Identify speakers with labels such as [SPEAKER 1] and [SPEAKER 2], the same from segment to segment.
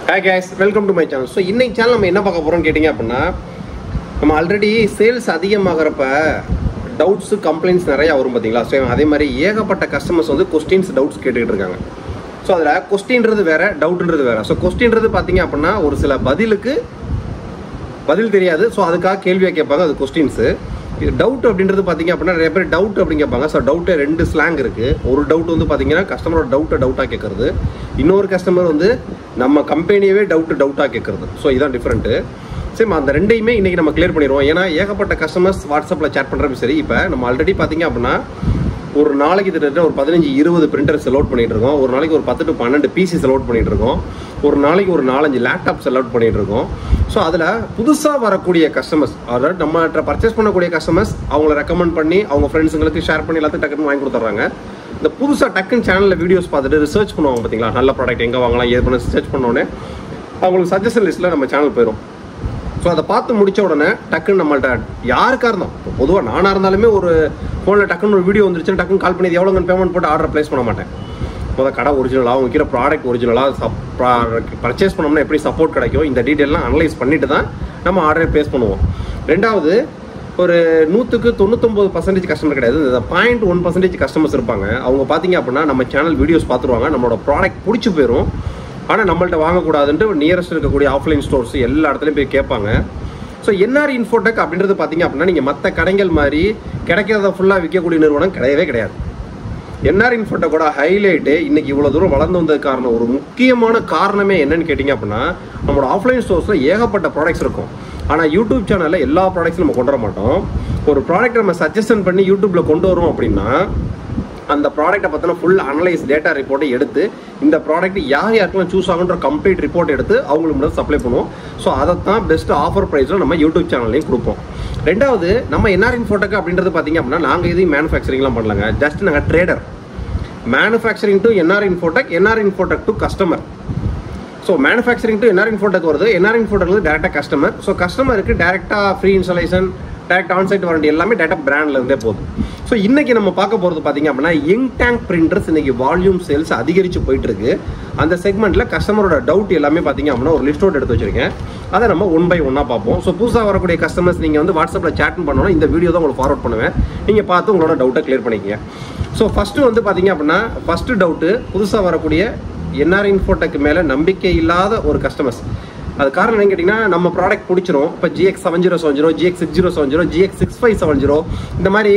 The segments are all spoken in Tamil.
[SPEAKER 1] Hi guys, welcome to my channel. So இன்னைக்கு சேனல் நம்ம என்ன பார்க்க போறோம்னு கேட்டிங்க அப்படினா நம்ம ஆல்ரெடி சேல்ஸ் அதிகமாகறப்ப டவுட்ஸ் கம்ப்ளைண்ட்ஸ் நிறைய வரும் பாத்தீங்களா. சோ அதே மாதிரி ஏகப்பட்ட கஸ்டமர்ஸ் வந்து क्वेश्चंस டவுட்ஸ் கேட்டுட்டு இருக்காங்க. சோ அதுல क्वेश्चनன்றது வேற, டவுட்ன்றது வேற. சோ क्वेश्चनன்றது பாத்தீங்க அப்படினா ஒரு சில பதிலுக்கு பதில் தெரியாது. சோ அதுக்காக கேள்வியா கேட்பாங்க, அது क्वेश्चंस. இது டவுட் அப்படின்றது பாத்தீங்க அப்படினா நிறைய பேர் டவுட் அப்படி கேட்பாங்க. சோ டவுட்டே ரெண்டு ஸ்லாங் இருக்கு. ஒரு டவுட் வந்து பாத்தீங்கன்னா கஸ்டமரோட டவுட்டா கேட்கறது, இன்னொரு கஸ்டமர் வந்து நம்ம கம்பெனியவே டவுட்டா கேட்கறது. ஸோ இதான் டிஃப்ரெண்ட். சரி, அந்த ரெண்டையுமே இன்னைக்கு நம்ம கிளியர் பண்ணிடுவோம். ஏன்னா ஏகப்பட்ட கஸ்டமர்ஸ் வாட்ஸ்அப்பில் சேட் பண்ணுறப்ப சரி. இப்போ நம்ம ஆல்ரெடி பார்த்தீங்க அப்படின்னா ஒரு நாளைக்கு கிட்டத்தட்ட ஒரு 15-20 பிரிண்டர் செலவுட் பண்ணிட்டு இருக்கோம். ஒரு நாளைக்கு ஒரு 10 to 12 பிசி செலவுட் பண்ணிட்டு இருக்கோம். ஒரு நாளைக்கு ஒரு 4-5 லேப்டாப் செலவுட் பண்ணிட்டு இருக்கோம். ஸோ அதில் புதுசாக வரக்கூடிய கஸ்டமர்ஸ், அதாவது நம்மகிட்ட பர்ச்சேஸ் பண்ணக்கூடிய கஸ்டமர்ஸ் அவங்கள ரெக்கமெண்ட் பண்ணி அவங்க ஃப்ரெண்ட்ஸுங்களுக்கு ஷேர் பண்ணி எல்லாத்தையும் டக்குன்னு வாங்கி கொடுத்துட்றாங்க. இந்த புதுசாக டக்குன்னு சேனலில் வீடியோஸ் பார்த்துட்டு ரிசர்ச் பண்ணுவாங்க பார்த்தீங்களா, நல்ல ப்ராடக்ட் எங்கே வாங்கலாம் ஏது பண்ண ரிசர்ச் பண்ணோடனே அவங்களுக்கு சஜஷன் லிஸ்ட்டில் நம்ம சேனல் போயிடும். ஸோ அதை பார்த்து முடித்த உடனே டக்குன்னு நம்மள்ட்ட யாருக்காக இருந்தோம், பொதுவாக நானாக இருந்தாலுமே ஒரு ஃபோனில் டக்குன்னு ஒரு வீடியோ வந்துருச்சுன்னு டக்குன்னு கால் பண்ணி எவ்வளோங்கன்னு பேமெண்ட் போட்டு ஆர்டர் ப்ளேஸ் பண்ண மாட்டேன். முதல் கடை ஒரிஜினலாக அவங்க விற்கிற ப்ராடக்ட் ஒரிஜினலாக பர்ச்சேஸ் பண்ணோம்னா எப்படி சப்போர்ட் கிடைக்கும், இந்த டீட்டெயிலாம் அனலைஸ் பண்ணிட்டு தான் நம்ம ஆர்டரை ப்ளேஸ் பண்ணுவோம். ரெண்டாவது, ஒரு 100க்கு 99% கஸ்டமர் கிடையாது, இந்த 0.1% கஸ்டமர்ஸ் இருப்பாங்க. அவங்க பார்த்தீங்க அப்படின்னா நம்ம சேனல் வீடியோஸ் பார்த்துருவாங்க, நம்மளோட ப்ராடக்ட் பிடிச்சி போயிடும். ஆனால் நம்மள்ட்ட வாங்கக்கூடாதுன்ட்டு நியரஸ்ட் இருக்கக்கூடிய ஆஃப்லைன் ஸ்டோர்ஸ் எல்லா இடத்துலையும் போய் கேட்பாங்க. ஸோ என்ஆர் இன்ஃபோடெக் அப்படின்றது பார்த்தீங்க அப்படின்னா நீங்கள் மற்ற கடைகள் மாதிரி கிடைக்கிறத ஃபுல்லாக விற்கக்கூடிய நிறுவனம் கிடையவே கிடையாது. என்ஆர் இன்ஃபோடெக்கோட ஹைலைட்டு இன்னைக்கு இவ்வளோ தூரம் வளர்ந்து வந்தது காரணம், ஒரு முக்கியமான காரணமே என்னன்னு கேட்டிங்க அப்படின்னா நம்மளோட ஆஃப்லைன் ஸ்டோர்ஸில் ஏகப்பட்ட ப்ராடக்ட்ஸ் இருக்கும். ஆனால் யூடியூப் சேனலில் எல்லா ப்ராடக்ட்ஸும் நம்ம கொண்டு வர மாட்டோம். ஒரு ப்ராடக்ட் நம்ம சஜஷன் பண்ணி யூடியூப்பில் கொண்டு வரோம் அப்படின்னா அந்த ப்ராடக்ட்டை பற்றின ஃபுல் அனலைஸ் டேட்டா ரிப்போர்ட்டை எடுத்து இந்த ப்ராடக்ட் யார் யாருக்கெல்லாம் சூஸ் ஆகுன்ற கம்ப்ளீட் ரிப்போர்ட் எடுத்து அவங்களுக்கு மட்டும் சப்ளை பண்ணுவோம். ஸோ அதைத்தான் பெஸ்ட் ஆஃபர் ப்ரைஸில் நம்ம யூடியூப் சேனல்லையும் கொடுப்போம். ரெண்டாவது, நம்ம என்ஆர் இன்ஃபோடெக் அப்படின்றது பார்த்தீங்க அப்படின்னா நாங்கள் எதையும் மேனுஃபேக்சரிங்லாம் பண்ணலங்க, ஜஸ்ட் நாங்கள் trader. Manufacturing to NR Infotech, NR Infotech to customer. So manufacturing to NR Infotech வருது, என்ஆர் இன்ஃபோடெக் வந்து டேரெக்டாக கஸ்டமர். ஸோ கஸ்டமருக்கு டேரெக்டாக free installation, direct onsite warranty எல்லாமே டேட்டா பிராண்ட்ல இருந்தே போகுது. ஸோ இன்னைக்கு நம்ம பார்க்க போகிறது பார்த்தீங்க அப்படின்னா யங் டேங்க் பிரிண்டர்ஸ் இன்னைக்கு வால்யூம் சேல்ஸ் அதிகரித்து போயிட்டு இருக்கு. அந்த செக்மெண்ட்ல கஸ்டமரோட டவுட் எல்லாமே பார்த்தீங்க அப்படின்னா ஒரு லிஸ்ட் அவுட் எடுத்து வச்சிருக்கேன், அதை நம்ம 1 by 1 பார்ப்போம். ஸோ புதுசாக வரக்கூடிய கஸ்டமர்ஸ் நீங்கள் வந்து வாட்ஸ்அப்பில் சேட் பண்ணணும், இந்த வீடியோ தான் உங்களுக்கு ஃபார்வர்ட் பண்ணுவேன், நீங்கள் பார்த்து உங்களோட டவுட்டை கிளியர் பண்ணிக்கங்க. ஸோ ஃபர்ஸ்ட்டு வந்து பார்த்தீங்க அப்படின்னா ஃபர்ஸ்ட் டவுட்டு, புதுசாக வரக்கூடிய என்ஆர் இன்ஃபோடெக் மேலே நம்பிக்கை இல்லாத ஒரு கஸ்டமர்ஸ். அது காரணம் என்னன்னு கேட்டிங்கன்னா நம்ம ப்ராடக்ட் பிடிச்சிரும். இப்போ GX7070, GX6070, GX6570 இந்த மாதிரி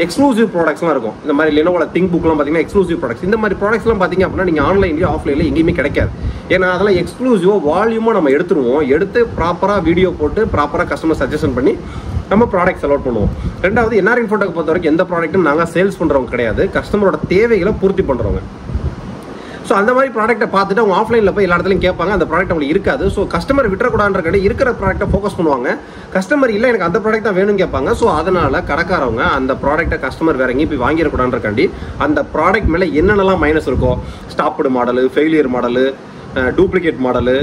[SPEAKER 1] எக்ஸ்க்ளூசிவ் ப்ராடக்ட்ஸ்லாம் இருக்கும். இந்த மாதிரி லெனோவோட திங்க் புக்லாம் பார்த்தீங்கன்னா எக்ஸ்க்ளூசிவ் ப்ராடக்ட்ஸ். இந்த மாதிரி ப்ராடக்ட்ஸ்லாம் பார்த்தீங்க அப்படின்னா நீங்கள் ஆன்லைன்லேயும் ஆஃப்லைனில் எங்கேயுமே கிடைக்காது. ஏன்னா அதெல்லாம் எக்ஸ்க்ளூசிவாக வால்யூமாக நம்ம எடுத்துருவோம், எடுத்து ப்ராப்பராக வீடியோ போட்டு ப்ராப்பராக கஸ்டமர் சஜஷன் பண்ணி நம்ம ப்ராடக்ட் செலக்ட் பண்ணுவோம். ரெண்டாவது, என்ஆர் இன்ஃபோடெக் பொறுத்த வரைக்கும் எந்த ப்ராடக்ட்டும் நாங்கள் சேல்ஸ் பண்ணுறவங்க கிடையாது, கஸ்டமரோட தேவைகளை பூர்த்தி பண்ணுறவங்க. ஸோ அந்த மாதிரி ப்ராடக்ட்டை பார்த்துட்டு அவங்க ஆஃப்லைனில் போய் எல்லா இடத்துலையும் கேட்பாங்க, அந்த ப்ராடக்ட் அவங்களுக்கு இருக்காது. ஸோ கஸ்டமர் விட்டுறக்கூடாதுன்ற கடை இருக்கிற ப்ராடக்ட்டை ஃபோக்கஸ் பண்ணுவாங்க. கஸ்டமர் இல்லை எனக்கு அந்த ப்ராடக்ட் தான் வேணும்னு கேட்பாங்க. ஸோ அதனால் கடைக்காரவங்க அந்த ப்ராடக்ட்டை கஸ்டமர் வேற எங்கேயும் போய் வாங்கிடக்கூடாதுன்றக்காண்டி அந்த ப்ராடக்ட் மேலே என்னென்னலாம் மைனஸ் இருக்கோ, stopped model, failure model, duplicate model,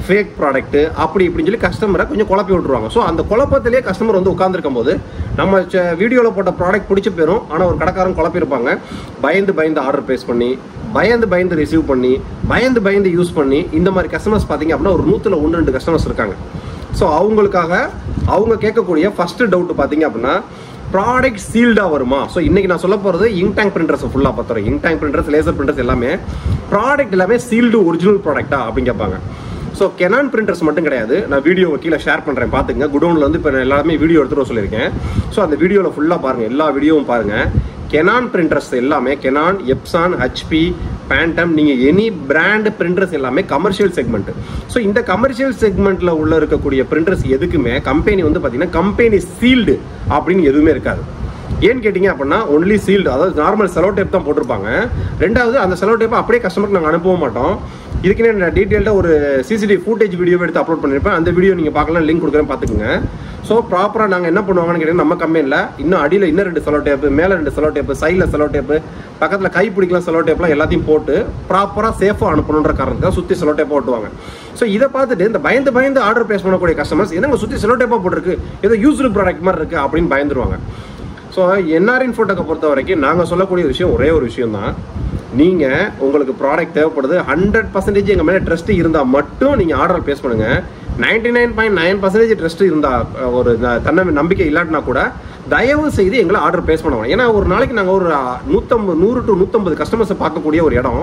[SPEAKER 1] fake product அப்படி இப்படின்னு சொல்லி கஸ்டமரை கொஞ்சம் குழப்பி விட்டுருவாங்க. ஸோ அந்த குழப்பத்திலேயே கஸ்டமர் வந்து உட்காந்துருக்கும் போது நம்ம வீடியோவில் போட்ட ப்ராடக்ட் பிடிச்சி போயிடும். ஆனால் ஒரு கடைக்காரன் குழப்பிருப்பாங்க, பயந்து ஆர்டர் பேஸ் பண்ணி, பயந்து ரிசீவ் பண்ணி, பயந்து யூஸ் பண்ணி, இந்த மாதிரி கஸ்டமர்ஸ் பார்த்தீங்க அப்படின்னா ஒரு 100ல் 1-2 கஸ்டமர்ஸ் இருக்காங்க. ஸோ அவங்களுக்காக அவங்க கேட்கக்கூடிய ஃபர்ஸ்ட் டவுட் பார்த்தீங்க அப்படின்னா ப்ராடக்ட் சீல்டாக வருமா. ஸோ இன்னைக்கு நான் சொல்ல போகிறது இங்க் டேங்க் பிரிண்டர்ஸ் ஃபுல்லாக பார்த்துறேன். Ink tank printers, laser printers எல்லாமே ப்ராடக்ட் எல்லாமே சீல்டு ஒரிஜினல் ப்ராடக்டா அப்படின்னு கேட்பாங்க. ஸோ கெனான் பிரிண்டர்ஸ் மட்டும் கிடையாது, நான் வீடியோ கீழே ஷேர் பண்ணுறேன் பார்த்துங்க. குடோனில் வந்து இப்போ எல்லாருமே வீடியோ எடுத்துகிட்டு சொல்லியிருக்கேன். ஸோ அந்த வீடியோவில் ஃபுல்லாக பாருங்கள், எல்லா வீடியோவும் பாருங்கள். கெனான் பிரிண்டர்ஸ் எல்லாமே கெனான், எப்சான், ஹெச்பி, பேண்டம், நீங்கள் எனி பிராண்ட் பிரிண்டர்ஸ் எல்லாமே கமர்ஷியல் செக்மெண்ட். ஸோ இந்த கமர்ஷியல் செக்மெண்ட்டில் உள்ள இருக்கக்கூடிய பிரிண்டர்ஸ் எதுக்குமே கம்பெனி வந்து பார்த்தீங்கன்னா கம்பெனி சீல்டு அப்படின்னு எதுவுமே இருக்காது. ஏன்னு கேட்டிங்க அப்படின்னா ஒன்லி சீல்டு, அதாவது நார்மல் செலோ டேப் தான் போட்டிருப்பாங்க. ரெண்டாவது, அந்த செலோ டேப்பை அப்படியே கஸ்டமருக்கு நாங்கள் அனுப்பவும் மாட்டோம். இதுக்குன்னே நான் டீட்டெயில்டாக ஒரு சிசிடிவி ஃபுட்டேஜ் வீடியோ எடுத்து அப்லோட் பண்ணியிருப்பேன், அந்த வீடியோ நீங்கள் பார்க்கலாம், லிங்க் கொடுக்குறேன் பார்த்துக்குங்க. ஸோ ப்ராப்பராக நாங்கள் என்ன பண்ணுவாங்கன்னு கேட்டிங்கன்னா நம்ம கம்பெனியில் இன்னும் அடியில் இன்னும் 2 செலோ டேப்பு, மேலே 2 செலோ டேப்பு, சைடில் செலோ டேப்பு, பக்கத்தில் கை பிடிக்கலாம் செலோ டேப்லாம் எல்லாத்தையும் போட்டு ப்ராப்பராக சேஃபாக அனுப்பணுன்ற காரணத்துக்காக சுற்றி செலோ டேப்பாக ஓட்டுவாங்க. ஸோ இதை பார்த்துட்டு இந்த பயந்து ஆர்டர் பேஸ் பண்ணக்கூடிய கஸ்டமர்ஸ் என்னங்க சுற்றி செலோ டேப்பாக போட்டிருக்கு, ஏதோ யூஸ்டு ப்ராடக்ட் மாதிரி இருக்குது அப்படின்னு பயந்துருவாங்க. ஸோ என்ஆர் இன்ஃபோடெக்கை பொறுத்த வரைக்கும் நாங்கள் சொல்லக்கூடிய விஷயம் ஒரே ஒரு விஷயம் தான், நீங்கள் உங்களுக்கு ப்ராடக்ட் தேவைப்படுது 100% எங்கள் மேலே ட்ரஸ்ட் இருந்தால் மட்டும் நீங்கள் ஆர்டர் ப்ளேஸ் பண்ணுங்கள். 99.9% ட்ரஸ்ட் இருந்தால் ஒரு நம்பிக்கை இல்லாட்டினா கூட தயவு செய்து எங்களை ஆர்டர் ப்ளேஸ் பண்ணுவோம். ஏன்னா ஒரு நாளைக்கு நாங்கள் ஒரு 100 to 150 கஸ்டமர்ஸை பார்க்கக்கூடிய ஒரு இடம்.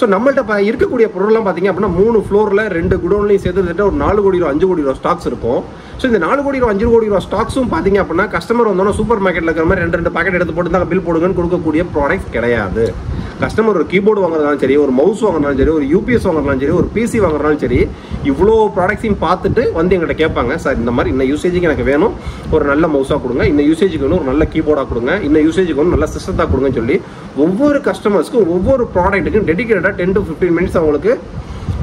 [SPEAKER 1] ஸோ நம்மள்ட்ட இருக்கக்கூடிய பொருள்லாம் பார்த்தீங்க அப்படின்னா 3 ஃப்ளோரில் 2 குடோன்லையும் சேர்த்து ஒரு 4 கோடி ரூபா 5 கோடி ரூபா ஸ்டாக்ஸ் இருக்கும். ஸோ இந்த 4 கோடி ரூபா 5 கோடி ரூபா ஸ்டாக்ஸும் பார்த்தீங்க அப்படின்னா கஸ்டமர் வந்தோன்னா சூப்பர் மார்க்கெட்டில் இருக்கிற மாதிரி 2 பாக்கெட் எடுத்து போட்டு தான் பில் போடுங்கன்னு கொடுக்கக்கூடிய ப்ராடக்ட்ஸ் கிடையாது. கஸ்டமர் ஒரு கீபோர்டு வாங்குறதாலும் சரி, ஒரு மவுஸ் வாங்குறதாலும் சரி, ஒரு யூபிஎஸ் வாங்குறதாலும் சரி, ஒரு பிசி வாங்குறதாலும் சரி, இவ்வளோ ப்ராடக்ட்ஸையும் பார்த்துட்டு வந்து எங்கள்கிட்ட கேட்பாங்க, சார் இந்த மாதிரி இந்த யூசேஜுக்கு எனக்கு வேணும், ஒரு நல்ல மவுஸாக கொடுங்க, இந்த யூசேஜுக்கு வேணும் ஒரு நல்ல கீபோர்டாக கொடுங்க, இந்த யூசேஜுக்கு வேணும் நல்ல சிஸ்டத்தாக கொடுங்கன்னு சொல்லி ஒவ்வொரு கஸ்டமர்ஸ்க்கும் ஒவ்வொரு ப்ராடக்ட்டுக்கும் டெடிகேட்டடாக 10 to 15 minutes அவங்களுக்கு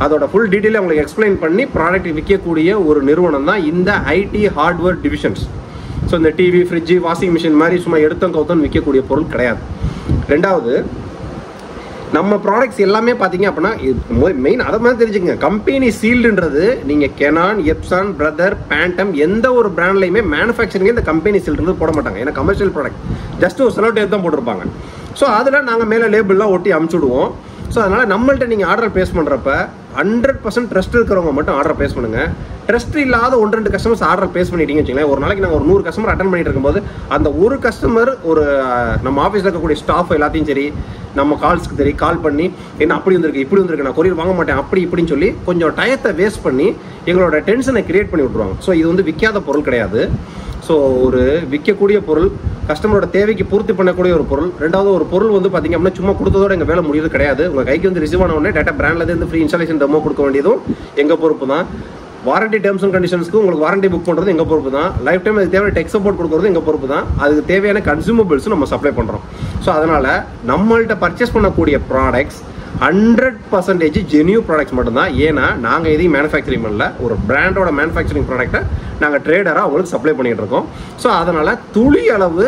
[SPEAKER 1] அதோட ஃபுல் டீட்டெயிலை அவங்களுக்கு எக்ஸ்பிளைன் பண்ணி ப்ராடக்ட் விற்கக்கூடிய ஒரு நிறுவனம் தான் இந்த ஐடி ஹார்ட்வேர் டிவிஷன்ஸ். ஸோ இந்த டிவி, ஃப்ரிட்ஜு, வாஷிங் மிஷின் மாதிரி சும்மா எடுத்தோம் கவுத்தோன்னு விற்கக்கூடிய பொருள் கிடையாது. ரெண்டாவது, நம்ம ப்ராடக்ட்ஸ் எல்லாமே பார்த்தீங்க அப்படின்னா மெயின் அதை மாதிரி தெரிஞ்சுக்கங்க, கம்பெனி சீல்டுன்றது நீங்கள் கெனான், எப்சான், பிரதர், பேண்டம் எந்த ஒரு பிராண்ட்லையுமே மேனுஃபேக்சரிங்கே இந்த கம்பெனி சீல்டுன்றது போட மாட்டாங்க. ஏன்னா கமர்ஷியல் ப்ராடக்ட் ஜஸ்ட் ஒரு செலோ டேப் தான் போட்டிருப்பாங்க. ஸோ அதில் நாங்கள் மேலே லேபிள்லாம் ஒட்டி அமுச்சுடுவோம். ஸோ அதனால் நம்மள்ட்ட நீங்கள் ஆர்டர் ப்ளேஸ் பண்ணுறப்ப 100% ட்ரஸ்ட் இருக்கிறவங்க மட்டும் ஆர்டர் ப்ளேஸ் பண்ணுங்கள். ட்ரஸ்ட் இல்லாத 1-2 கஸ்டமர்ஸ் ஆர்டர் ப்ளேஸ் பண்ணிட்டீங்கன்னு வச்சுங்களேன், ஒரு நாளைக்கு நாங்கள் ஒரு 100 கஸ்டமர் அட்டன் பண்ணிட்டு இருக்கும்போது அந்த ஒரு கஸ்டமர் ஒரு நம்ம ஆஃபீஸில் இருக்கக்கூடிய ஸ்டாஃப் எல்லாத்தையும் சரி நம்ம கால்ஸ்க்கு சரி கால் பண்ணி என்ன அப்படி வந்திருக்கு இப்படி வந்திருக்கு நான் கொரியர் வாங்க மாட்டேன் அப்படி இப்படின்னு சொல்லி கொஞ்சம் டயத்தை வேஸ்ட் பண்ணி எங்களோட டென்ஷனை கிரியேட் பண்ணி விட்ருவாங்க. ஸோ இது வந்து விற்காத பொருள் கிடையாது. ஸோ ஒரு விற்கக்கூடிய பொருள், கஸ்டமரோட தேவைக்கு பூர்த்தி பண்ணக்கூடிய ஒரு பொருள். ரெண்டாவது, ஒரு பொருள் வந்து பார்த்தீங்க அப்படின்னா சும்மா கொடுத்ததோட எங்கள் வேலை முடியுது கிடையாது. உங்கள் கைக்கு வந்து ரிசீவ் ஆன உடனே டேட்டா பிராண்ட்லேருந்து ஃப்ரீ இன்ஸ்டாலேஷன் டெமோ கொடுக்க வேண்டியதும் எங்கள் பொறுப்பு தான். வாரண்டி டேர்ம்ஸ் அண்ட் கண்டிஷன்ஸ்க்கு உங்களுக்கு வாரண்டி புக் பண்ணுறது எங்கள் பொறுப்பு தான். லைஃப் டைம் அதுக்கு தேவையான டெக் சப்போர்ட் கொடுக்குறது எங்கள் பொறுப்பு தான். அதுக்கு தேவையான கன்சூமபிள்ஸும் நம்ம சப்ளை பண்ணுறோம். ஸோ அதனால் நம்மள்கிட்ட பர்ச்சேஸ் பண்ணக்கூடிய ப்ராடக்ட்ஸ் 100% ஜென்யூ ப்ராடக்ட்ஸ் மட்டும்தான். ஏன்னா நாங்கள் எதையும் மேனுஃபேக்சரிங் பண்ணல, ஒரு பிராண்டோட மேனுஃபேக்சரிங் ப்ராடக்ட்டை நாங்கள் ட்ரேடராக அவங்களுக்கு சப்ளை பண்ணிகிட்டு இருக்கோம். ஸோ அதனால் துளி அளவு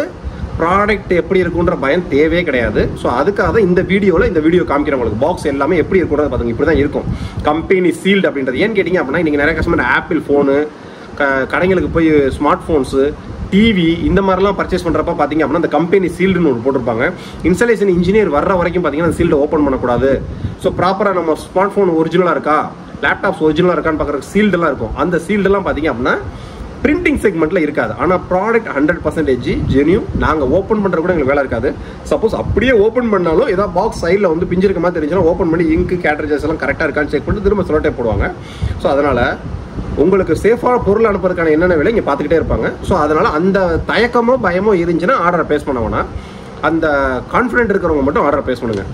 [SPEAKER 1] ப்ராடக்ட் எப்படி இருக்குன்ற பயம் தேவையே கிடையாது. ஸோ அதுக்காக தான் இந்த வீடியோ காமிக்கிறவங்களுக்கு பாக்ஸ் எல்லாமே எப்படி இருக்குன்றது பார்த்துங்க. இப்படி தான் இருக்கும் கம்பெனி சீல்டு அப்படின்றது. ஏன்னு கேட்டிங்க அப்படின்னா இன்றைக்கி நிறைய கஸ்டமர் ஆப்பிள் ஃபோனு, கடைங்களுக்கு போய் ஸ்மார்ட் ஃபோன்ஸு, டிவி இந்த மாதிரிலாம் பர்ச்சேஸ் பண்ணுறப்ப பார்த்தீங்க அப்படின்னா அந்த கம்பெனி சீல்டுன்னு ஒரு போட்டிருப்பாங்க. இன்ஸ்டாலேஷன் இன்ஜினியர் வர்ற வரைக்கும் பார்த்தீங்கன்னா அந்த சீல்டை ஓப்பன் பண்ணக்கூடாது. ஸோ ப்ராப்பராக நம்ம ஸ்மார்ட் ஃபோன் ஒரிஜினலாக இருக்கா, லேப்டாப்ஸ் ஒரிஜினலாக இருக்கான்னு பார்க்குற சீல்டெல்லாம் இருக்கும். அந்த சீல்டெல்லாம் பார்த்தீங்க அப்படின்னா பிரிண்டிங் செக்மெண்ட்டில் இருக்காது. ஆனால் ப்ராடக்ட் 100% ஜென்யூ. நாங்கள் ஓப்பன் பண்ணுற கூட எங்களுக்கு வேலை இருக்காது. சப்போஸ் அப்படியே ஓப்பன் பண்ணாலும் ஏதாவது பாக்ஸ் சைடில் வந்து பிஞ்சிருக்க மாதிரி தெரிஞ்சுன்னா ஓப்பன் பண்ணி இங்கு கேட்ரேஜஸ் எல்லாம் கரெக்டாக இருக்கான்னு செக் பண்ணிட்டு திரும்ப செலோட்டே போடுவாங்க. ஸோ அதனால் உங்களுக்கு சேஃபான பொருள் அனுப்புறதுக்கான என்னென்ன வேலை இங்கே பார்த்துக்கிட்டே இருப்பாங்க. ஸோ அதனால் அந்த தயக்கமோ பயமோ இருந்துச்சுன்னா ஆர்டரை ப்ளேஸ் பண்ண வேணாம். அந்த கான்ஃபிடென்ட் இருக்கிறவங்க மட்டும் ஆர்டரை ப்ளேஸ் பண்ணுங்கள்.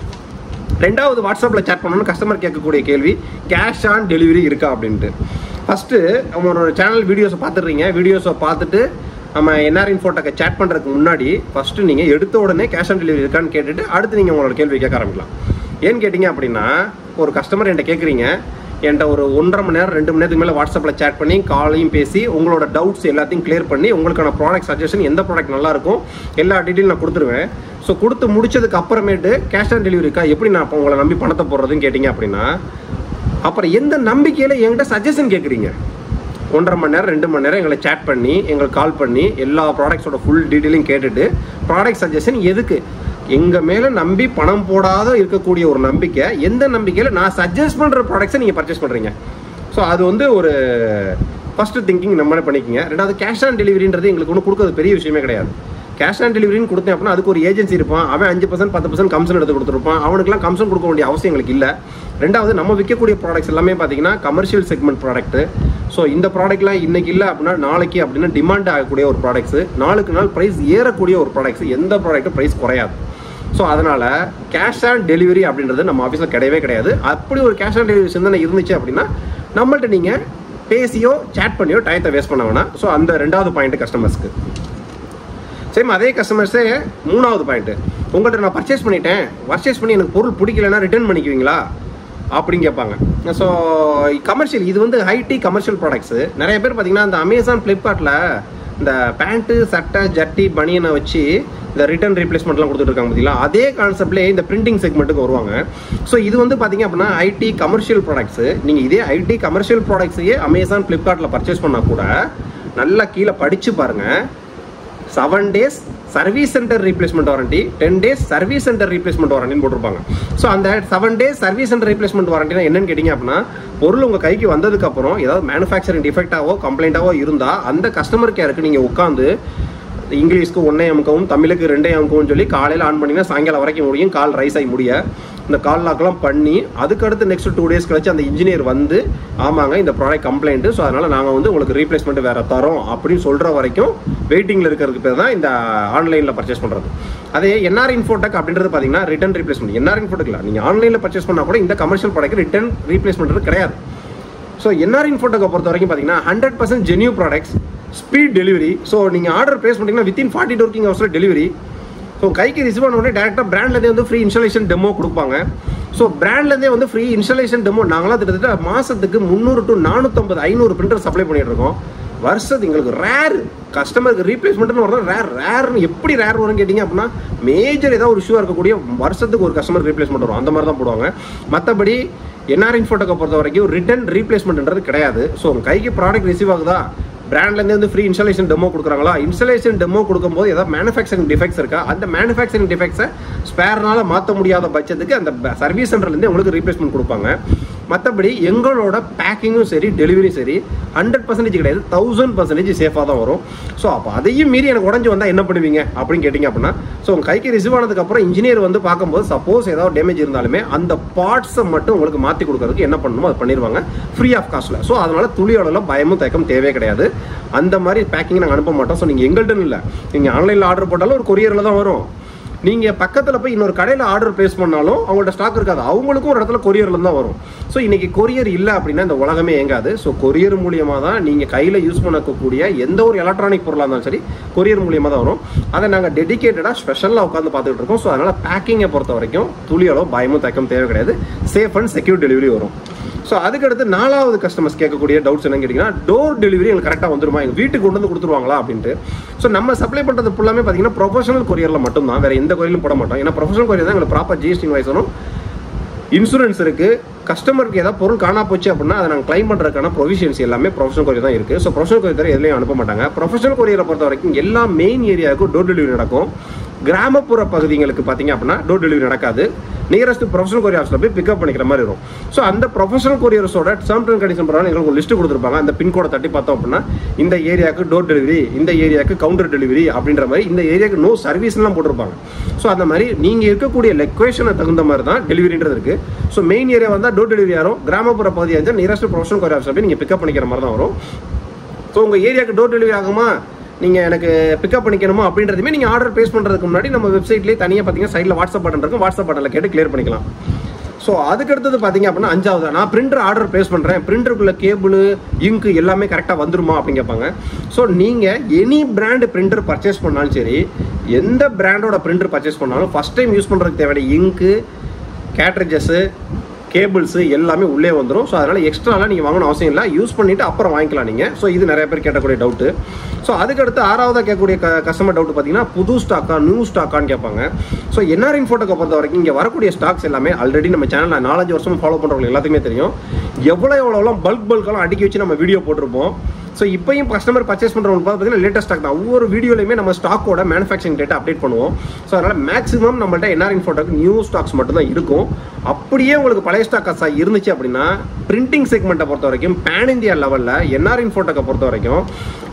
[SPEAKER 1] ரெண்டாவது, வாட்ஸ்அப்பில் சேட் பண்ணணும்னு கஸ்டமர் கேட்கக்கூடிய கேள்வி, கேஷ் ஆன் டெலிவரி இருக்கா அப்படின்ட்டு. ஃபஸ்ட்டு நம்மளோட சேனல் வீடியோஸை பார்த்துடுறீங்க. வீடியோஸை பார்த்துட்டு நம்ம என்ஆர் இன்ஃபோடெக்கை சேட் பண்ணுறதுக்கு முன்னாடி ஃபஸ்ட்டு நீங்கள் எடுத்த உடனே கேஷ் ஆன் டெலிவரி இருக்கான்னு கேட்டுட்டு அடுத்து நீங்கள் உங்களோட கேள்வி கேட்க ஆரம்பிக்கலாம். ஏன்னு கேட்டிங்க அப்படின்னா ஒரு கஸ்டமர் என்கிட்ட கேட்குறீங்க, என்கிட்ட ஒரு 1.5 மணி நேரம் 2 மணி நேரத்துக்கு மேலே வாட்ஸ்அப்பில் சேட் பண்ணி காலையும் பேசி உங்களோட டவுட்ஸ் எல்லாத்தையும் கிளியர் பண்ணி உங்களுக்கான ப்ராடக்ட் சஜஷன் எந்த ப்ராடக்ட் நல்லாயிருக்கும் எல்லா டீட்டெயிலும் நான் கொடுத்துருவேன். ஸோ கொடுத்து முடிச்சதுக்கு அப்புறமேட்டு கேஷ் ஆன் டெலிவரிக்கா எப்படி நான் இப்போ உங்களை நம்பி பணத்தை போடுறதுன்னு கேட்டிங்க அப்படின்னா அப்புறம் எந்த நம்பிக்கையில் என்கிட்ட சஜஷன் கேட்குறீங்க? 1.5 மணி நேரம் 2 மணி நேரம் எங்களை சேட் பண்ணி எங்களுக்கு கால் பண்ணி எல்லா ப்ராடக்ட்ஸோட ஃபுல் டீட்டெயிலையும் கேட்டுட்டு ப்ராடக்ட் சஜஷன் எதுக்கு? எங்கள் மேலே நம்பி பணம் போடாத இருக்கக்கூடிய ஒரு நம்பிக்கை, எந்த நம்பிக்கையில் நான் சஜஸ்ட் பண்ணுற ப்ராடக்ட்ஸை நீங்கள் பர்ச்சேஸ் பண்ணுறீங்க? ஸோ அது வந்து ஒரு ஃபஸ்ட்டு திங்கிங் நம்மளே பண்ணிக்கோங்க. ரெண்டாவது, கேஷ் ஆன் டெலிவரின்றது எங்களுக்கு ஒன்றும் கொடுக்குறது பெரிய விஷயமே கிடையாது. கேஷ் ஆன் டெலிவரின்னு கொடுத்தேன் அப்படின்னா அதுக்கு ஒரு ஏஜென்சி இருப்பான், அவன் 5% 10% கமிஷன் எடுத்து கொடுத்துருப்பான். அவனுக்குலாம் கமிஷன் கொடுக்க வேண்டிய அவசியம் எங்களுக்கு இல்லை. ரெண்டாவது, நம்ம விற்கக்கூடிய ப்ராடக்ட்ஸ் எல்லாமே பார்த்தீங்கன்னா கமர்ஷியல் செக்மெண்ட் ப்ராடக்ட்டு. ஸோ இந்த ப்ராடக்ட்லாம் இன்றைக்கி இல்லை அப்படின்னா நாளைக்கு அப்படின்னா டிமாண்ட் ஆகக்கூடிய ஒரு ப்ராடக்ட்ஸு, நாளுக்கு நாள் ப்ரைஸ் ஏறக்கூடிய ஒரு ப்ராடக்ட்ஸ், எந்த ப்ராடக்ட்டும் ப்ரைஸ் குறையாது. ஸோ அதனால் கேஷ் ஆன் டெலிவரி அப்படின்றது நம்ம ஆஃபீஸில் கிடையவே கிடையாது. அப்படி ஒரு கேஷ் ஆன் டெலிவரி சிந்தனை இருந்துச்சு அப்படின்னா நம்மள்ட்ட நீங்கள் பேசியோ சேட் பண்ணியோ டயத்தை வேஸ்ட் பண்ண வேணாம். ஸோ அந்த ரெண்டாவது பாயிண்ட்டு கஸ்டமர்ஸ்க்கு. சேம் அதே கஸ்டமர்ஸே மூணாவது பாயிண்ட்டு, உங்கள்கிட்ட நான் பர்ச்சேஸ் பண்ணி எனக்கு பொருள் பிடிக்கலன்னா ரிட்டர்ன் பண்ணிக்குவீங்களா அப்படின்னு கேட்பாங்க. ஸோ கமர்ஷியல் இது வந்து ஹைடி கமர்ஷியல் ப்ராடக்ட்ஸு. நிறைய பேர் பார்த்தீங்கன்னா இந்த அமேசான், ஃப்ளிப்கார்ட்டில் இந்த பேண்ட்டு, சட்டை, ஜட்டி, பனியனை வச்சு இந்த ரிட்டர்ன் ரீப்ளேஸ்மெண்ட்லாம் கொடுத்துட்டு இருக்காங்க பார்த்தீங்களா, அதே கான்செப்ட்லேயே இந்த பிரிண்டிங் செக்மெண்ட்டுக்கு வருவாங்க. ஸோ இது வந்து பார்த்தீங்க அப்படின்னா ஐடி கமர்ஷியல் ப்ராடக்ட்ஸு. நீங்கள் இதே ஐடி கமர்ஷியல் ப்ராடக்ட்ஸையே அமேசான், ஃப்ளிப்கார்ட்டில் பர்ச்சேஸ் பண்ணால் கூட நல்லா கீழே படித்து பாருங்கள். 7 days service centre replacement warranty, 10 days service centre replacement வாரண்டின்னு போட்டிருப்பாங்க. ஸோ அந்த 7 days சர்வீஸ் சென்டர் ரீப்ளேஸ்மெண்ட் வாரண்டினா என்னன்னு கேட்டிங்க அப்படின்னா, பொருள் உங்கள் கைக்கு வந்ததுக்கப்புறம் ஏதாவது மேனுஃபேக்சரிங் டிஃபெக்டாவோ கம்ப்ளைண்ட்டாவோ இருந்தால் அந்த கஸ்டமர் கேருக்கு நீங்கள் உட்காந்து இங்கிலீஷ்க்கு 1 அமுக்கவும் தமிழுக்கு 2 அமுக்கவும் சொல்லி காலையில் ஆன் பண்ணிங்கன்னா சாயங்காலம் வரைக்கும் முடியும், கால் ரைஸ் ஆகி முடிய இந்த கால் லாக்லாம் பண்ணி அதுக்கடுத்து நெக்ஸ்ட் 2 days கழிச்சு அந்த இன்ஜினியர் வந்து ஆமாங்க இந்த ப்ராடக்ட் கம்ப்ளைண்ட்டு, ஸோ அதனால் நாங்கள் வந்து உங்களுக்கு ரீப்ளேஸ்மெண்ட் வேறு தரோம் அப்படின்னு சொல்கிற வரைக்கும் வெயிட்டிங்கில் இருக்கிறதுக்கு பேர் தான் இந்த ஆன்லைனில் பர்ச்சேஸ் பண்ணுறது. அதே என்ஆர் இன்ஃபோடெக் அப்படின்றது பார்த்தீங்கன்னா ரிட்டன் ரீப்ளேஸ்மெண்ட். என்ஆர் இன்ஃபோடெக் இல்லை, நீங்கள் ஆன்லைனில் பர்ச்சேஸ் பண்ணால் கூட இந்த கமர்ஷியல் ப்ராடக்ட் ரிட்டன் ரீப்ளேஸ்மெண்ட் கிடையாது. ஸோ என்ஆர் இன்ஃபோடெக்கை பொறுத்த வரைக்கும் பார்த்தீங்கன்னா 100% ஜென்யூ ப்ராடக்ட்ஸ், ஸ்பீட் டெலிவரி. ஸோ நீங்கள் ஆர்டர் ப்ளேஸ் பண்ணிங்கன்னா வித்தின் 42 working ஹவர்ஸில் டெலிவரி. ஸோ கைக்கு ரிசீவ் பண்ண உடனே டேரெக்டாக பிராண்ட்லேருந்தே வந்து ஃப்ரீ இன்ஸ்டாலேஷன் டெமோ கொடுப்பாங்க. ஸோ பிராண்ட்லேருந்தே வந்து ஃப்ரீ இன்ஸ்டாலேஷன் டெமோ நாங்களாம் கிட்டத்தட்ட மாதத்துக்கு 300 to 450 500 பிரிண்டர் சப்ளை பண்ணிட்டு இருக்கோம். வருஷத்துக்கு எங்களுக்கு ரேர் கஸ்டமருக்கு ரீப்ளேஸ்மெண்ட்னு வரணும். ரேர்னு எப்படி ரேர் வரும்னு கேட்டிங்க அப்படின்னா, மேஜர் ஏதாவது ஒரு இஷ்யூவாக இருக்கக்கூடிய வருஷத்துக்கு ஒரு கஸ்டமர் ரீப்ளேஸ்மெண்ட் வரும், அந்த மாதிரி தான் போடுவாங்க. மற்றபடி என்ஆர் இன்ஃபோடெக்கை பொறுத்த வரைக்கும் ரிட்டன் ரீப்ளேஸ்மெண்ட்ன்றது கிடையாது. ஸோ உங்கள் கைக்கு ப்ராடக்ட் ரிசீவ் ஆகுதா, பிராண்ட்லேருந்து வந்து ஃப்ரீ இன்ஸ்டாலேஷன் டெமோ கொடுக்குறாங்களா, இன்ஸ்டாலேஷன் டெமோ கொடுக்கும்போது ஏதாவது மேனுஃபேக்சரிங் டிஃபெக்ட்ஸ் இருக்கா, அந்த மேனுஃபேக்சரிங் டிஃபெக்ட்ஸை ஸ்பேர்னால மாற்ற முடியாத பட்சத்துக்கு அந்த சர்வீஸ் சென்டர்லேருந்து உங்களுக்கு ரீப்ளேஸ்மெண்ட் கொடுப்பாங்க. மற்றபடி எங்களோட பேக்கிங்கும் சரி டெலிவரி சரி 100% கிடையாது, 1000% சேஃபாக தான் வரும். ஸோ அப்போ அதையும் மீறி எனக்கு உடஞ்சி வந்தால் என்ன பண்ணுவீங்க அப்படின்னு கேட்டிங்க அப்படின்னா, ஸோ உங்கள் கைக்கு ரிசீவ் ஆனதுக்கப்புறம் இன்ஜினியர் வந்து பார்க்கும்போது சப்போஸ் ஏதாவது டேமேஜ் இருந்தாலுமே அந்த பார்ட்ஸை மட்டும் உங்களுக்கு மாற்றி கொடுக்கறதுக்கு என்ன பண்ணணுமோ அதை பண்ணிடுவாங்க ஃப்ரீ ஆஃப் காஸ்ட்டில். ஸோ அதனால் துளி அளவில் பயமும் தயக்கம் தேவையே கிடையாது. அந்த மாதிரி பேக்கிங் நாங்கள் அனுப்ப மாட்டோம். ஸோ நீங்கள் எங்கள்கிட்ட இல்லை, நீங்கள் ஆன்லைனில் ஆர்டர் போட்டாலும் ஒரு கொரியரில் தான் வரும். நீங்கள் பக்கத்தில் போய் இன்னொரு கடையில் ஆர்டர் ப்ளேஸ் பண்ணாலும் அவங்கள்ட்ட ஸ்டாக் இருக்காது, அவங்களுக்கும் ஒரு இடத்துல கொரியரில் தான் வரும். ஸோ இன்றைக்கி கொரியர் இல்லை அப்படின்னா இந்த உலகமே இயங்காது. ஸோ கொரியர் மூலியமாக தான் நீங்கள் கையில் யூஸ் பண்ணக்கூடிய எந்த ஒரு எலக்ட்ரானிக் பொருளாக இருந்தாலும் சரி கொரியர் மூலியமாக தான் வரும். அதை நாங்கள் டெடிகேட்டடாக ஸ்பெஷலாக உட்காந்து பார்த்துக்கிட்டு இருக்கோம். ஸோ அதனால் பேக்கிங்கை பொறுத்த வரைக்கும் துளி அளவு பயமும் தயக்கம் தேவை கிடையாது, சேஃப் அண்ட் செக்யூர் டெலிவரி வரும். ஸோ அதுக்கடுத்து 4வது கஸ்டமர்ஸ் கேட்கக்கூடிய டவுட்ஸ் என்னன்னு கேட்டிங்கன்னா, டோர் டெலிவரி எங்களுக்கு கரெக்டாக வந்துருமா, எங்கள் வீட்டுக்கு கொண்டு வந்து கொடுத்துருவாங்களா அப்படின்ட்டு. ஸோ நம்ம சப்ளை பண்ணுறது ஃபுல்லாமே பார்த்தீங்கன்னா ப்ரொஃபஷனல் கொரியரில் மட்டும்தான், வேறு எந்த கொரியரும் போட மாட்டோம். ஏன்னா ப்ரொஃபஷனல் கொரியர் தான் எங்களுக்கு ப்ராப்பர் ஜிஎஸ்டி இன்வாய்ஸ் வரும், இன்சூரன்ஸ் இருக்குது, கஸ்டமருக்கு ஏதாவது பொருள் காணா போச்சு அப்படின்னா அதை நாங்கள் கிளைம் பண்ணுறதுக்கான ப்ரொவிஷன்ஸ் எல்லாமே ப்ரொஃபஷனல் கொரியர் தான் இருக்குது. ஸோ ப்ரொஃபஷனல் கொரியர் தவிர எதுலையும் அனுப்ப மாட்டாங்க. ப்ரொஃபஷனல் கொரியரை பொறுத்த வரைக்கும் எல்லா மெயின் ஏரியாவுக்கும் டோர் டெலிவரி நடக்கும். கிராமப்புற பகுதிகளுக்கு பார்த்தீங்க அப்படின்னா டோர் டெலிவரி நடக்காது. நியரஸ்ட் ப்ரொஃபஷனல் கொரியர் ஆஃபீஸில் போய் பிக்கப் பண்ணிக்கிற மாதிரி இருக்கும். ஸோ அந்த ப்ரொஃபஷனல் கொரியர்ஸோட டேர்ம்ஸ் அண்ட் கண்டிஷன் பிரகாரம் எங்களுக்கு ஒரு லிஸ்ட்டு கொடுத்துருப்பாங்க. அந்த பின்கோடை தட்டி பார்த்தோம் அப்படின்னா இந்த ஏரியாவுக்கு டோர் டெலிவரி, இந்த ஏரியாவுக்கு கவுண்டர் டெலிவரி அப்படின்ற மாதிரி, இந்த ஏரியாவுக்கு நோ சர்வீஸ்லாம் போட்டிருப்பாங்க. ஸோ அந்த மாதிரி நீங்கள் இருக்கக்கூடிய லொக்கேஷனை தகுந்த மாதிரி தான் டெலிவரின்றது இருக்குது. ஸோ மெயின் ஏரியா வந்தால் டோர் டெலிவரி ஆகும், கிராமப்புற பகுதியாக இருந்தால் நியரஸ்ட் ப்ரொஃபஷனல் கொரியர் ஆஃபீஸில் போய் நீங்கள் பிக்கப் பண்ணிக்கிற மாதிரி தான் வரும். ஸோ உங்கள் ஏரியாவுக்கு டோர் டெலிவரி ஆகுமா, நீங்கள் எனக்கு பிக்கப் பண்ணிக்கணுமா அப்படின்றதுமே நீங்கள் ஆர்டர் ப்ளேஸ் பண்ணுறதுக்கு முன்னாடி நம்ம வெப்சைட்லேயே தனியாக பார்த்தீங்கன்னா சைடில் வாட்ஸ்அப் பட்டன் இருக்கும், வாட்ஸ்அப் பட்டனில் கேட்டு கிளியர் பண்ணிக்கலாம். ஸோ அதுக்கடுத்தது பார்த்தீங்க அப்படின்னா 5வது, நான் பிரிண்டர் ஆர்டர் ப்ளேஸ் பண்ணுறேன், பிரிண்டருக்குள்ள கேபிள் இங்கு எல்லாமே கரெக்டாக வந்துருமா அப்படின்னு கேட்பாங்க. ஸோ நீங்கள் எனி பிராண்டு பிரிண்டர் பர்ச்சேஸ் பண்ணாலும் சரி, எந்த பிராண்டோட பிரிண்டர் பர்ச்சேஸ் பண்ணாலும் ஃபஸ்ட் டைம் யூஸ் பண்ணுறதுக்கு தேவையான இங்கு, கேட்ரிட்ஜஸ்ஸு, கேபிள்ஸு எல்லாமே உள்ளே வந்துடும். ஸோ அதனால் எக்ஸ்ட்ராலாம் நீங்கள் வாங்கணும் அவசியம் இல்லை, யூஸ் பண்ணிவிட்டு அப்புறம் வாங்கிக்கலாம் நீங்கள். ஸோ இது நிறைய பேர் கேட்கக்கூடிய டவுட்டு. ஸோ அதுக்கடுத்து 6வதாக கேட்கக்கூடிய கஸ்டமர் டவுட் பார்த்தீங்கன்னா புது ஸ்டாக்கா நியூ ஸ்டாக்கான்னு கேட்பாங்க. ஸோ என்ஆர் இன்ஃபோடெக்கை பொறுத்த வரைக்கும் இங்கே வரக்கூடிய ஸ்டாக்ஸ் எல்லாமே ஆல்ரெடி நம்ம சேனலில் 4-5 வருஷம் ஃபாலோ பண்ணுறவங்களுக்கு எல்லாத்துக்குமே தெரியும். எவ்வளோலாம் பல்கெல்லாம் அடுக்கி வச்சு நம்ம வீடியோ போட்டிருப்போம். ஸோ இப்போயும் கஸ்டமர் பர்ச்சேஸ் பண்ணுறவங்க பார்த்தீங்கன்னா லேட்டஸ்ட் ஸ்டாக் தான். ஒவ்வொரு வீடியோலையுமே நம்ம ஸ்டாக்கோட மேனுஃபேக்சரிங் டேட்டா அப்டேட் பண்ணுவோம். ஸோ அதனால் மேக்ஸிமம் நம்மள்ட்ட என்ஆர் இன்ஃபோடெக் நியூ ஸ்டாக்ஸ் மட்டும் தான் இருக்கும். அப்படியே உங்களுக்கு பழைய ஸ்டாக்ஸாக இருந்துச்சு அப்படின்னா பிரிண்டிங் செக்மெண்ட்டை பொறுத்த வரைக்கும் பேன் இந்தியா லெவலில் என்ஆர் இன்ஃபோடெக்கை பொறுத்த வரைக்கும்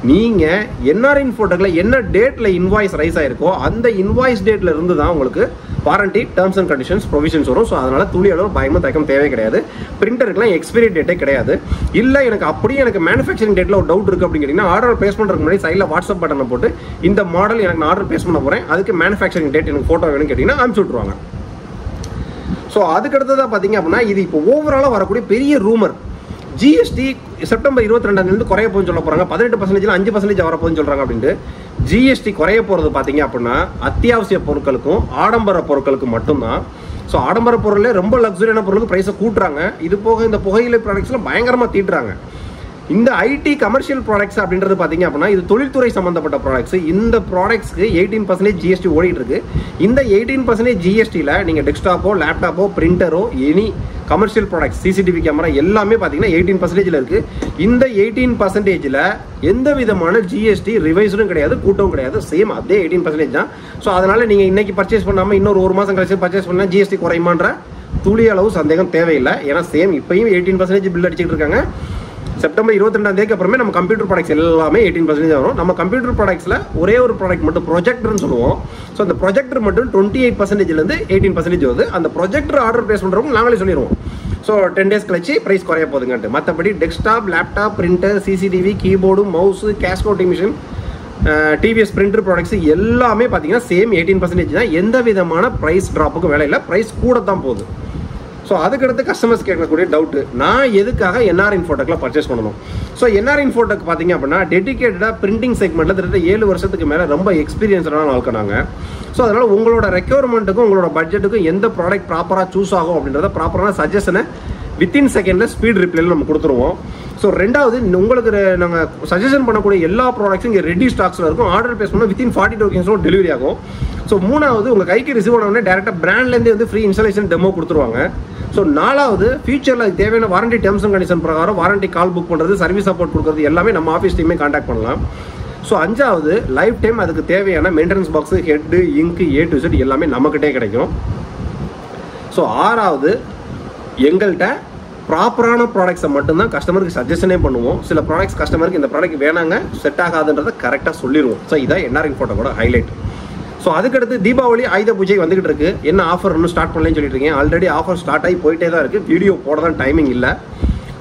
[SPEAKER 1] நீங்கள் என்ஆர் இன்ஃபோடெக்கில் என்ன டேட்டில் இன்வாய்ஸ் ரைஸ் ஆகிருக்கோ அந்த இன்வாய்ஸ் டேட்டில் இருந்து தான் உங்களுக்கு warranty, terms and conditions, provisions வரும். ஸோ அதனால் துளி அளவு பயமும் தயக்கம் தேவை கிடையாது. பிரிண்டருக்குலாம் எக்ஸ்பைரி டேட்டே கிடையாது. இல்லை எனக்கு அப்படியே எனக்கு மேனுஃபேக்சரிங் டேட்டில் ஒரு டவுட் இருக்குது அப்படின்னு கேட்டிங்கன்னா ஆர்டர் ப்ளேஸ் பண்ணுறதுக்கு முன்னாடி சைடில் வாட்ஸ்அப் பட்டனை போட்டு இந்த மாடல் எனக்கு நான் ஆர்டர் ப்ளேஸ் பண்ண போகிறேன், அதுக்கு மேனுஃபேக்சரிங் டேட் எனக்கு ஃபோட்டோ வேணும்னு கேட்டிங்கன்னா அனுப்பிச்சு விட்ருவாங்க. ஸோ அதுக்கடுத்ததாக பார்த்தீங்க அப்படின்னா இது இப்போ ஓவராலாக வரக்கூடிய பெரிய ரூமர், ஜிஎஸ்டி செப்டம்பர் 22 குறைய போகுதுன்னு சொல்ல போகிறாங்க, 18% 5% வரப்போகுதுன்னு சொல்கிறாங்க. அப்படின்ட்டு ஜிஎஸ்டி குறைய போகிறது பார்த்தீங்க அப்படின்னா அத்தியாவசிய பொருட்களுக்கும் ஆடம்பர பொருட்களுக்கும் மட்டும்தான். ஸோ ஆடம்பர பொருளே ரொம்ப லக்ஸரியான பொருளுக்கு ப்ரைஸை கூட்டுறாங்க. இது போக இந்த புகையிலை ப்ராடக்ட்ஸ்லாம் பயங்கரமாக தீட்டுறாங்க. இந்த ஐடி கமர்ஷியல் ப்ராடக்ட்ஸ் அப்படின்றது பார்த்தீங்க அப்படின்னா இது தொழில்துறை சம்பந்தப்பட்ட ப்ராடக்ட்ஸ். இந்த ப்ராடக்ட்ஸ்க்கு 18% ஜிஎஸ்டி ஓடிட்டு இருக்கு. இந்த 18% ஜிஎஸ்டியில் நீங்கள் டெஸ்க்டாப்போ, லேப்டாப்போ, பிரிண்டரோ, any commercial products, CCTV camera எல்லாமே பார்த்தீங்கன்னா 18% இருக்கு. இந்த 18%ல் எந்த விதமான ஜிஎஸ்டி ரிவைஸும் கிடையாது, கூட்டவும் கிடையாது. சேம் அதே 18% தான். ஸோ அதனால நீங்கள் இன்னைக்கு பர்ச்சேஸ் பண்ணாமல் இன்னொரு ஒரு மாதம் கழிச்சு பர்ச்சேஸ் பண்ணால் ஜிஎஸ்டி குறையுமான்ற துளி அளவு சந்தேகம் தேவையில்லை. ஏன்னா சேம் இப்பயும் 18% பில் அடிச்சுட்டு இருக்காங்க. செப்டம்பர் 22 அப்புறமே நம்ம கம்ப்யூட்டர் ப்ராடக்ட்ஸ் எல்லாமே 18% வரும். நம்ம கம்ப்யூட்டர் ப்ராடக்ட்ஸில் ஒரே ஒரு ப்ராடக்ட் மட்டும் ப்ரொஜெக்டர்னு சொல்லுவோம். ஸோ அந்த ப்ரொஜெக்டர் மட்டும் 28%லேருந்து 18% வருது. அந்த ப்ரொஜெக்டர் ஆர்டர் பிளேஸ் பண்ணுறவங்க நாங்களே சொல்லிடுவோம். ஸோ 10 days கழிச்சு ப்ரைஸ் குறைய போகுதுங்கன்ட்டு. மற்றபடி desktop, laptop, printer, CCTV, keyboard, mouse, cash counting machine, TVS printer products எல்லாமே பார்த்தீங்கன்னா சேம் 18% தான். எந்த விதமான ப்ரைஸ் ட்ராப்புக்கும் வேலை இல்லை, ப்ரைஸ் கூட தான் போகுது. ஸோ அதுக்கடுத்து கஸ்டமர்ஸ் கேட்கக்கூடிய டவுட்டு, நான் எதுக்காக என்ஆர் இன்ஃபோடெக்கில் பர்ச்சேஸ் பண்ணணும்? ஸோ என்ஆர் இன்ஃபோடெக் பார்த்தீங்க அப்படின்னா டெடிகேட்டடாக பிரிண்டிங் செக்மெண்ட்டில் கிட்டத்தட்ட 7 வருஷத்துக்கு மேலே ரொம்ப எக்ஸ்பீரியன்ஸான ஆள்க்காங்க. ஸோ அதனால் உங்களோட ரெக்யர்மெண்ட்டுக்கும் உங்களோட பட்ஜெட்டுக்கும் எந்த ப்ராடக்ட் ப்ராப்பராக சூஸ் ஆகும் அப்படின்றத ப்ராப்பரான சஜஷனை வித்தின் செகண்டில் ஸ்பீட் ரிப்ளைல நம்ம கொடுத்துருவோம். ஸோ ரெண்டாவது, உங்களுக்கு நாங்கள் சஜஷன் பண்ணக்கூடிய எல்லா ப்ராடக்ட்ஸும் இங்கே ரெடி ஸ்டாக்ஸில் இருக்கும். ஆர்டர் பேஸ் பண்ணால் வித்தின் 42 hours டெலிவரி ஆகும். ஸோ மூணாவது, உங்கள் கைக்கு ரிசீவ் ஆனவுடனே டேரெக்டாக பிராண்ட்லேருந்து வந்து ஃப்ரீ இன்ஸ்டாலேஷன் டெமோ கொடுத்துருவாங்க. ஸோ நாலாவது, ஃபியூச்சரில் அதுக்கு தேவையான வாரண்டி டேர்ம்ஸ் அண்ட் கண்டிஷன் பிரகாரம் வாரண்டி கால் புக் பண்ணுறது, சர்வீஸ் சப்போர்ட் கொடுக்குறது எல்லாமே நம்ம ஆஃபீஸ் டீமே கான்டாக்ட் பண்ணலாம். ஸோ அஞ்சாவது, லைஃப் டைம் அதுக்கு தேவையான மெயின்டெனன்ஸ் பாக்ஸு, ஹெட்டு, இங்கு, A to Z எல்லாமே நம்மக்கிட்டே கிடைக்கும். ஸோ ஆறாவது, எங்கள்கிட்ட ப்ராப்பரான ப்ராடக்ட்ஸை மட்டும்தான் கஸ்டமருக்கு சஜஷனே பண்ணுவோம். சில ப்ராடக்ட்ஸ் கஸ்டமருக்கு இந்த ப்ராடக்ட் வேணாங்க, செட் ஆகாதுன்றதை கரெக்டாக சொல்லிடுவோம். ஸோ இதான் என்ஆர் இன்ஃபோடெக்கோட ஹைலைட். ஸோ அதுக்கடுத்து தீபாவளி, ஆயுத பூஜை வந்துகிட்டு இருக்கு. என்ன ஆஃபர் இன்னும் ஸ்டார்ட் பண்ணலன்னு சொல்லிட்டு இருக்கேன். ஆல்ரெடி ஆஃபர் ஸ்டார்ட் ஆகி போயிட்டே தான் இருக்குது. வீடியோ போட தான் டைமிங் இல்லை.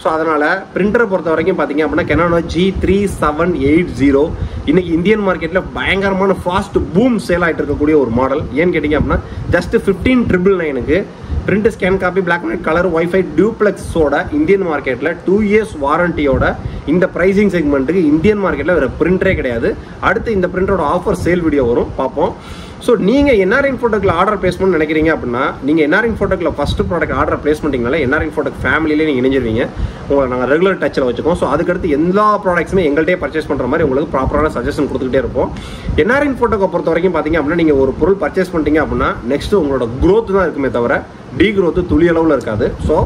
[SPEAKER 1] ஸோ அதனால் பிரிண்டரை பொறுத்த வரைக்கும் பார்த்தீங்க அப்படின்னா Canon G3780 இன்னைக்கு இந்தியன் மார்க்கெட்டில் பயங்கரமான ஃபாஸ்ட் பூம் சேல் ஆகிட்டு இருக்கக்கூடிய ஒரு மாடல். ஏன்னு கேட்டிங்க அப்படின்னா ஜஸ்ட் 15,999க்கு print, scan copy, black and white colour, wifi, டியூப்ளெக்ஸோட இந்தியன் மார்க்கெட்டில் 2 years வாரண்டியோட இந்த ப்ரைசிங் செக்மெண்ட்டுக்கு இந்தியன் மார்க்கெட்டில் வேறு பிரிண்டரே கிடையாது. அடுத்து இந்த பிரிண்டரோட ஆஃபர் சேல் வீடியோ வரும், பார்ப்போம். ஸோ நீங்கள் என்ஆர் இன்ஃபோடெக்கில் ஆர்டர் பிளேஸ் பண்ணணும்னு நினைக்கிறீங்க அப்படின்னா நீங்கள் என்ஆர் இன்ஃபோடெக்கில் ஃபஸ்ட்டு ப்ராடக்ட் ஆர்டர் பிளேஸ் பண்ணிட்டீங்கனால என்ஆர் இன்ஃபோடெக் ஃபேமிலியிலே நீங்கள் இணைஞ்சிருவீங்க. உங்களை நாங்கள் ரெகுலர் டச்சில் வச்சுக்கோம். ஸோ அதுக்கடுத்து எல்லா ப்ராடக்ட்ஸுமே எங்கள்கிட்டே பர்ச்சேஸ் பண்ணுற மாதிரி உங்களுக்கு ப்ராப்பரான சஜஷன் கொடுத்துக்கிட்டே இருப்போம். என்ஆர் இன்ஃபோடெக்கை பொறுத்த வரைக்கும் பார்த்தீங்க அப்படின்னா நீங்கள் ஒரு பொருள் பர்ச்சேஸ் பண்ணிட்டீங்க அப்படின்னா நெக்ஸ்ட்டு உங்களோட க்ரோத் தான் இருக்குமே தவிர டி க்ரோத்து துளி அளவில் இருக்காது. ஸோ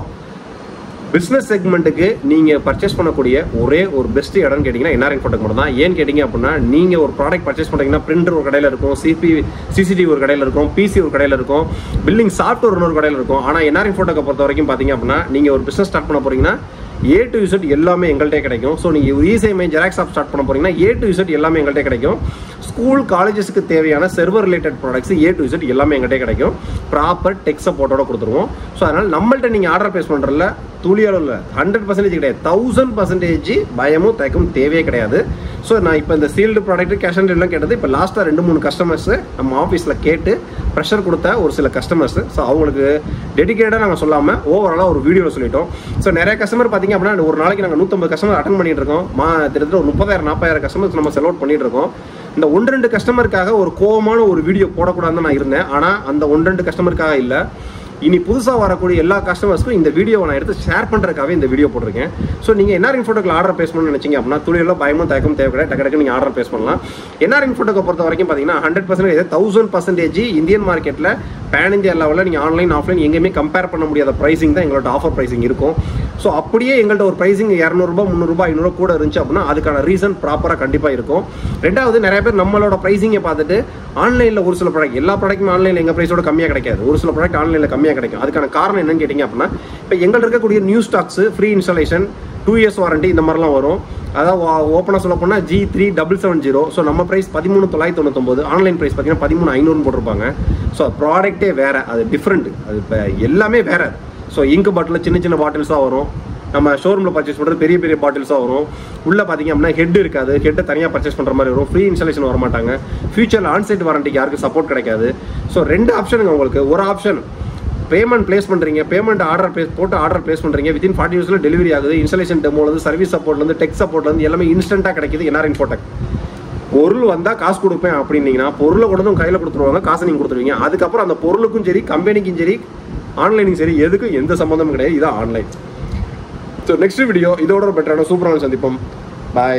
[SPEAKER 1] பிஸ்னஸ் செக்மெண்ட்டுக்கு நீங்கள் பர்ச்சேஸ் பண்ணக்கூடிய ஒரே ஒரு பெஸ்ட் இடம்னு கேட்டிங்கன்னா என்ஆர் இன்ஃபோடெக் மட்டும் தான். ஏன்னு கேட்டிங்க அப்படின்னா நீங்கள் ஒரு ப்ராடக்ட் பர்ச்சேஸ் பண்ணுறீங்கன்னா பிரிண்டர் ஒரு கடையில் இருக்கும், சிசிடிவி ஒரு கடையில் இருக்கும், பிசி ஒரு கடையில் இருக்கும், பில்லிங் சாஃப்ட்வேர் இன்னொரு கடையில் இருக்கும். ஆனால் என்ஆர் இன்ஃபோடெக்கை பொறுத்த வரைக்கும் பார்த்தீங்க அப்படின்னா நீங்கள் ஒரு பிஸ்னஸ் ஸ்டார்ட் பண்ண போகிறீங்கன்னா A to Z எல்லாமே எங்கள்கிட்ட கிடைக்கும். ஸோ நீங்கள் இசேமை ஜெராக்ஸ் ஷாப் ஸ்டார்ட் பண்ண போகிறீங்கன்னா A to Z எல்லாமே எங்கள்கிட்ட கிடைக்கும். ஸ்கூல் காலேஜஸ்க்கு தேவையான server related products A to Z எல்லாமே எங்கள்கிட்ட கிடைக்கும். ப்ராப்பர் டெக் சப்போர்ட்டோட கொடுத்துருவோம். ஸோ அதனால் நம்மள்ட்ட நீங்கள் ஆர்டர் பிளேஸ் பண்ணுறதுல துளி அளவில் 100% கிடையாது, 1000% பயமும் தயக்கும் தேவையே கிடையாது. ஸோ நான் இப்போ இந்த சீல்டு ப்ராடக்ட் கேஷ் ஆன் டெலிவரிலாம் கேட்டது இப்போ லாஸ்ட்டாக 2-3 கஸ்டமர்ஸ் நம்ம ஆஃபீஸில் கேட்டு ப்ரெஷர் கொடுத்த ஒரு சில கஸ்டமர்ஸ். ஸோ அவங்களுக்கு டெடிகேட்டாக நாங்கள் சொல்லாமல் ஓவராலாக ஒரு வீடியோவில் சொல்லிட்டோம். ஸோ நிறைய கஸ்டமர் பார்த்தீங்க அப்படின்னா ஒரு நாளைக்கு நாங்கள் 150 கஸ்டமர் அட்டன் பண்ணிட்டு இருக்கோம். கிட்டத்தட்ட ஒரு 30,000-40,000 கஸ்டமர்ஸ் நம்ம செல் அவுட் பண்ணிட்டு இருக்கோம். இந்த 1-2 கஸ்டமருக்காக ஒரு கோவமான ஒரு வீடியோ போடக்கூடாதுன்னு நான் இருந்தேன். ஆனால் அந்த 1-2 கஸ்டமருக்காக இல்லை, இனி புதுசாக வரக்கூடிய எல்லா கஸ்டமர்ஸ்க்கும் இந்த வீடியோவை நான் எடுத்து ஷேர் பண்ணுறதுக்காகவே இந்த வீடியோ போட்டிருக்கேன். ஸோ நீங்கள் என்ஆர் இன்ஃபோடெக்கில் ஆர்டர் பிளேஸ் பண்ணணும்னு நினச்சிங்க அப்படின்னா துளியில் பயமும் தயக்கம் தேவை கிடையாது, டக்கு நீங்கள் ஆர்டர் பிளேஸ் பண்ணலாம். என்ஆர் இன்ஃபோடெக்கை பொறுத்த வரைக்கும் பார்த்தீங்கன்னா 100% 1000% இந்தியன் மார்க்கெட்டில் பேன் இந்தியா லெவலில் நீங்கள் ஆன்லைன் ஆஃப்லைன் எங்கேயுமே கம்பேர் பண்ண முடியாத ப்ரைசிங் தான் எங்களோட ஆஃபர் ப்ரைசிங் இருக்கும். ஸோ அப்படியே எங்கள்கிட்ட ஒரு ப்ரைசிங் 200 ரூபாய் 300 ரூபாய் 500 கூட இருந்துச்சு அப்படின்னா அதுக்கான ரீசன் ப்ராப்பராக கண்டிப்பாக இருக்கும். ரெண்டாவது, நிறைய பேர் நம்மளோட ப்ரைசிங்கை பார்த்துட்டு ஆன்லைனில் ஒரு சில ப்ராடக்ட், எல்லா ப்ராடக்ட்டுமே ஆன்லைனில் எங்கள் ப்ரைஸோட கம்மியாக கிடைக்காது, ஒரு சில ப்ராடக்ட் ஆன்லைனில் கம்மியாக கிடைக்கும். அதுக்கான காரணம் என்னன்னு கேட்டிங்க அப்படின்னா இப்போ எங்கள்கிட்ட இருக்கக்கூடிய new stocks, free installation, 2 years warranty இந்த மாதிரிலாம் வரும். அதாவது ஓப்பனாக சொல்ல போனால் G3770. ஸோ நம்ம ப்ரைஸ் 13,999, ஆன்லைன் ப்ரைஸ் பார்த்தீங்கன்னா 13,500 போட்டிருப்பாங்க. ஸோ ப்ராடக்ட்டே வேறு, அது டிஃப்ரெண்ட், அது இப்போ எல்லாமே வேறு. ஸோ இங்கு பாட்டில் சின்ன பாட்டில்ஸாக வரும், நம்ம ஷோரூமில் பர்ச்சேஸ் பண்ணுறது பெரிய பாட்டில்ஸாக வரும். உள்ளே பார்த்தீங்க அப்படின்னா ஹெட் இருக்காது, ஹெட்டை தனியாக பர்ச்சேஸ் பண்ணுற மாதிரி வரும், ஃப்ரீ இன்ஸ்டாலேஷன் வர மாட்டாங்க, ஃபியூச்சரில் ஆன்சைட் வாரண்டிக்கு யாருக்கு சப்போர்ட் கிடைக்காது. ஸோ 2 ஆப்ஷனுங்க உங்களுக்கு. ஒரு ஆப்ஷன் பேமெண்ட் பிளேஸ் பண்ணுறீங்க, பேமெண்ட் ஆர்டர் பிளேஸ் பண்ணுறீங்க, வித்தின் 40 days டெலிவரி ஆகுது, இன்ஸ்டாலேஷன் டெமோலேருந்து சர்வீஸ் சப்போர்ட்லேருந்து டெக் சப்போர்ட்லேருந்து எல்லாமே இன்ஸ்டன்ட்டாக கிடைக்குது என்ஆர் இன்ஃபோடெக். பொருள் வந்தால் காசு கொடுப்பேன் அப்படின்னீங்கன்னா பொருளை கொண்டு கையில் கொடுத்துருவாங்க, காசை நீங்கள் கொடுத்துருவீங்க. அதுக்கப்புறம் அந்த பொருளுக்கும் சரி, கம்பெனிக்கும் சரி, ஆன்லைனுக்கும் சரி, எதுக்கும் எந்த சம்மந்தமும் கிடையாது. இதான் ஆன்லைன். ஸோ நெக்ஸ்ட் வீடியோ இதோட ஒரு பெட்டரான சூப்பரான சந்திப்போம். பாய்.